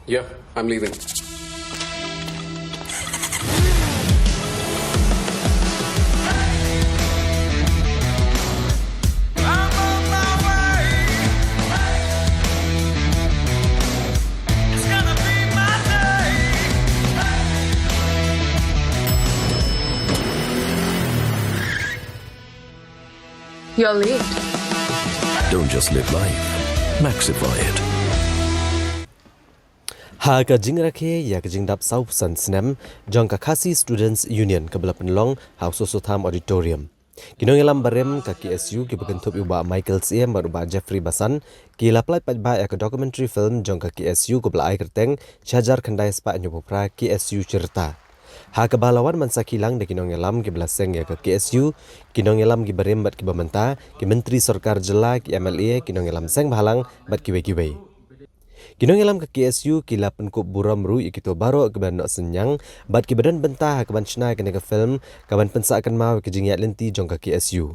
Yeah, I'm leaving. You're late. Don't just live life, maxify it. Ha ka jing rakhe ya ka jing dap South Sun Snem jong ka Khasi Students Union ka bela penlong House of Sotham Auditorium. Kinong elam barem ka KSU ki bekentup uba Michael CM baru ba Jeffrey Basan ki laplai pajba ya ka documentary film jong ka KSU ko bela ai kerteng Syajar Khandai spa nyopopra KSU cerita. Ha ka balawan man sakilang de kinong elam ki belaseng ya ka KSU kinong elam ki barem bat ki bamenta ki menteri sarkar jela ki MLA kinong elam seng bahalang bat ki we. Kinong elam ke KSU kila penkup buram ru ikito baro ke ban nok senyang bat ki badan bentah ke ban chnai ke nega film ke ban pensa akan mau ke jingyat lenti jong ke KSU.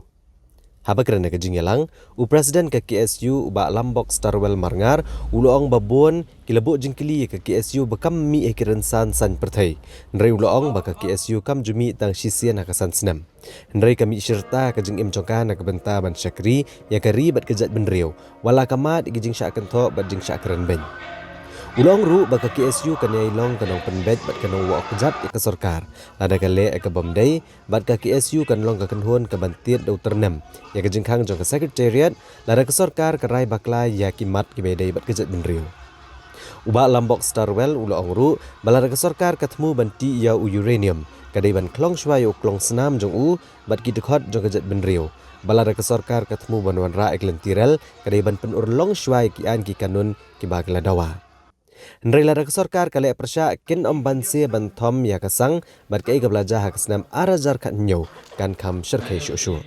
Haba kerana ke jingyalang u presiden ke KSU uba Lambok Starwell Marngar uloong babon kilabuk jingkili ke KSU bekam mi ekiran san perthai. Nrai uloong ba ke KSU kam jumi tang sisian hakasan senam. Nrai kami syirta ke jing im jongkan ke benta ban syakri ya kari bat kejat benriau wala kamat ke jing syak kentok bat jing syak keran ben. Ulong ru baka KSU kan yai long kanong penbet bat kanong wak kejap ke sarkar. Lada kale ke bomdai bat ka KSU kan long ka kenhun ke bantir dau ternem. Ya ke jengkang jong ke sekretariat lada ke sarkar ke rai bakla ya kimat ke bedai bat kejat benriu. Uba Lambok Starwell ulong ru balada ke sarkar ketemu banti ya u uranium. Kadai ban klong shwai u klong senam jong u bat ki dekhot jong kejat benriu. Balada ke sarkar ketemu banwan ra eklentirel kadai ban penur long shwai ki an ki kanun ki bagla dawa. Nrai lara ke sarkar kale persya kin banse ban thom ya kasang bat kai gablaja hak senam arajar kat nyau kan kam syarkai syushu.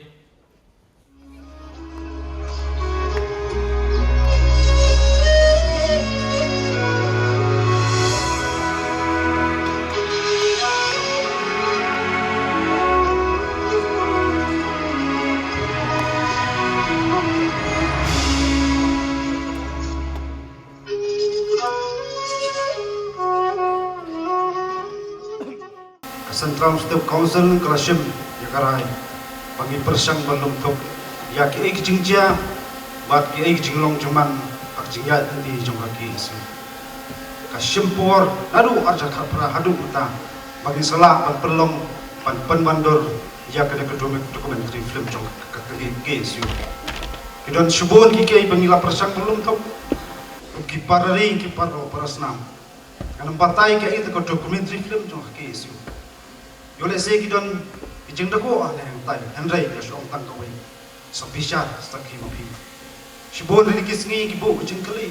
Central State Council Krashim Yakarai bagi persang belum tok ya ki ek jingja bat ki ek jinglong cuman ak jingya nanti jong kaki isu Kashim por adu arja khapra hadu uta bagi salah ban pelong ban penbandor ya kena dokumentari film jong kaki isu kidon subon ki kai bangila persang belum tok ki parari ki paro parasnam kan partai ki itu dokumentari film jong kaki isu Yole se kidon kijeng dako ane tai Henry ya shong tang kawai sabisha sakhi mapi shibon ri kisngi kibo kijeng kali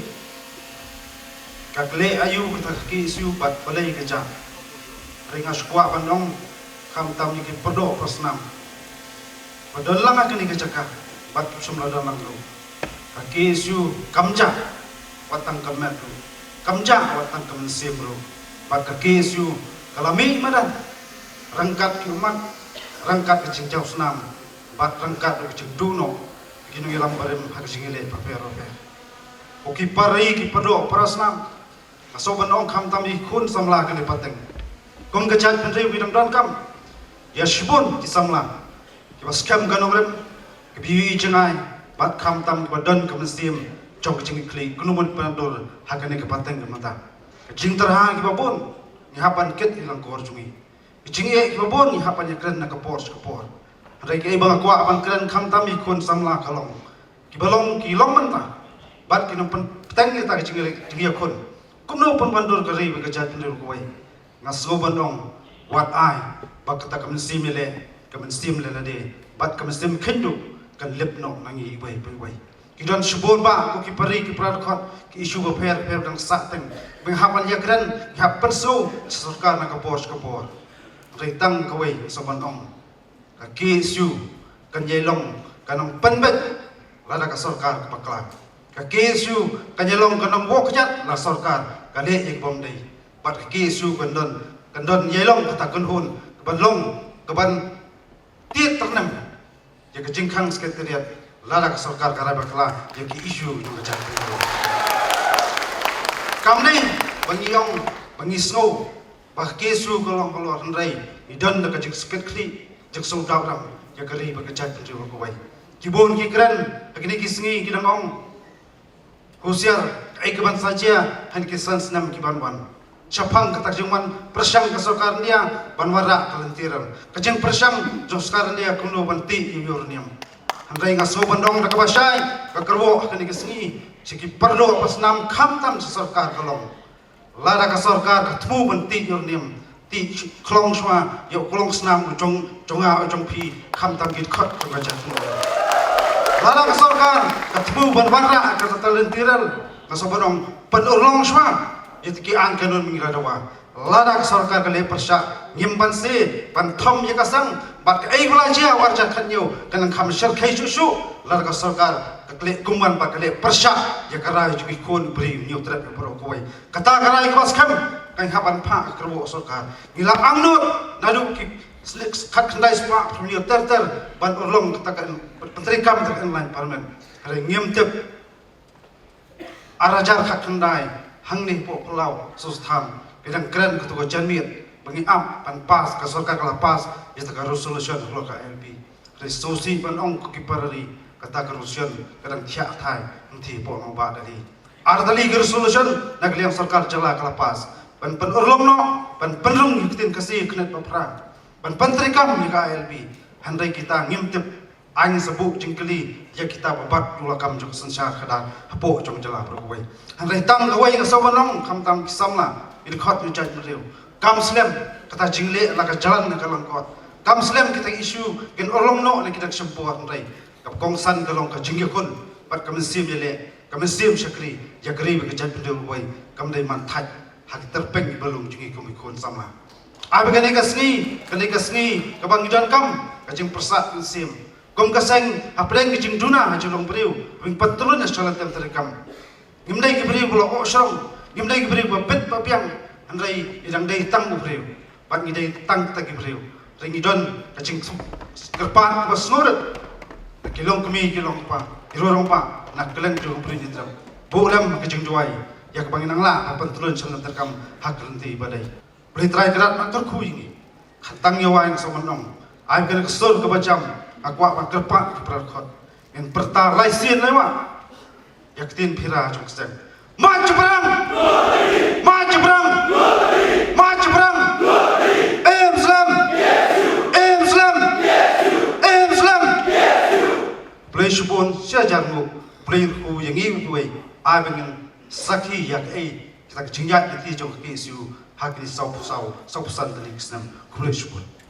kakle ayu kita ki isu bat balai keja ringa skwa panong kam tam ni ki podo prosnam padolang akan ni kejaka bat sumla dalang lu kaki isu kamja watang kamet lu kamja watang kamen sebro bat kaki isu kalami madan rangkat ki umat rangkat ke jingjau senam bat rangkat ke jingduno kinu ilam barem hak jingile papero pe oki pari ki pado parasnam asoban ong kham tami khun samla ke pateng kong kechat pendri widang don kam ya shibun ki samla ki baskam ganogrem ki bi jengai bat kham tam ki badon kam sim chok jing kli gunumut pandor hakane ke pateng ke mata ke jing terha ki babon ni hapan ket ilang kor jungi Jingi kibabon ni hapanya keren nak kapor. Hari ke ibang akwa abang keren kam tami kun samla kalong. Kibalong kilong menta. Bat kinong petang kita jingi kun. Kumno pun bandur kari bekerja tindur kuai. Ngaso bandong wat ai. Bat kata kemensim le lade. Bat kemensim kendu kan lepno nangi ibai. Kidon subon ba ko kipari kipradkot ki isu per dang sateng. Menghapanya keren hap perso sarkar nak kapor. Ritang kawai saban ong kaki isu kan yelong kanong penbet lada ka sarkar kapakla kaki isu kan yelong kanong wokjat la sarkar kale ik bomdai bat kaki isu kandon yelong kata kunhun kaban long kaban tiet ternem ya ke jingkang sekretariat lada ka sarkar karai bakla ya ki isu juga jat kamni bangiong bangisno bah kesu kolong handrai idan da kajik spet kli jak so dawram ya kali bakajat penju ko wai kibon ki kran akini kisngi kidangong husiar ai keban saja han kisan senam kiban wan Chapang kata jengman persang kesokar dia banwara kalentiran kajeng persang joskar dia kuno banti iurniam handai ngaso bandong da kabasai kakerwo kani kesni siki perlo pasnam khamtam sarkar kalong lada ka sarkar katmu banti iurniam ti klong swa yo klong snam jong jonga jong pi khamtam git khat kabajat lada ka sarkar katmu banwara ka talentiran ngaso bandong penulong swa Itki angkanun mingiradawa lada sarkar kale persya ngimpan se panthom ye kasang bat ai gula jia warja khanyo kanang kham shar khai su lada sarkar kale kumban ba kale persya ye karai juki kon bri nyu trat pro koi kata karai kwas kham kan haban pha kerbo sarkar gila angnut nadu ki khat khandai sma phnyo ter ban urlong katakan menteri kam tak online parliament kare ngimtep arajar khat khandai hangni po pulau sustham bidang keren ketua janmit bagi am pan pas ke sarkar kala pas ya taka resolution lo ka LP resolusi pan ong ki parari kata resolution kadang thiak thai nanti po no ba dari ardali resolution nagliam sarkar jala kala pas pan urlom no pan penrung yukitin kasih knet papra pan pantrikam ni ka LP handai kita ngimtip ang sebuk jingkeli ya kita babat dulakam juk sensar khada hapo jong jala berkuai handai tang kawai ngasawanong khamtam kisamla il khot ni jaj mreu kam slem kata jingle la ka jalan na kalong kot kam slem kita isu gen orlong no na kita sempuat handai kap kongsan kalong ka jingge kon pat kam sim yele kam sim shakri ya gri be jaj mreu wai kam dai man thaj hak terpeng belum jingi komikon sama abi kane kasni kabang idan kam kajing persat sim Kom kaseng apreng kijing duna hajulong beriu wing patulun as jalan tem terekam ngimdai ki beriu bulo osrong ngimdai ki beriu babet babiang andai idang dai tang beriu pat ngidai tang tagi beriu ring idon kajing kerpan bas ngurut kilong kemi kilong pa irorong pa nak keleng jong beriu ditram bolam kajing duai ya kebanginang la patulun jalan terekam hak renti badai beri trai kerat nak terku ini khatang yawain somanong ai kena kesur kebajam aku akan kerpak berkhot yang pertarai sin lewa yaktin pira jongsen maju perang Islam play subon siajarmu play ku yang ini tuai ai dengan sakhi yak ai kita jinjat itu jong ke isu hak di sau pusan dari Islam play subon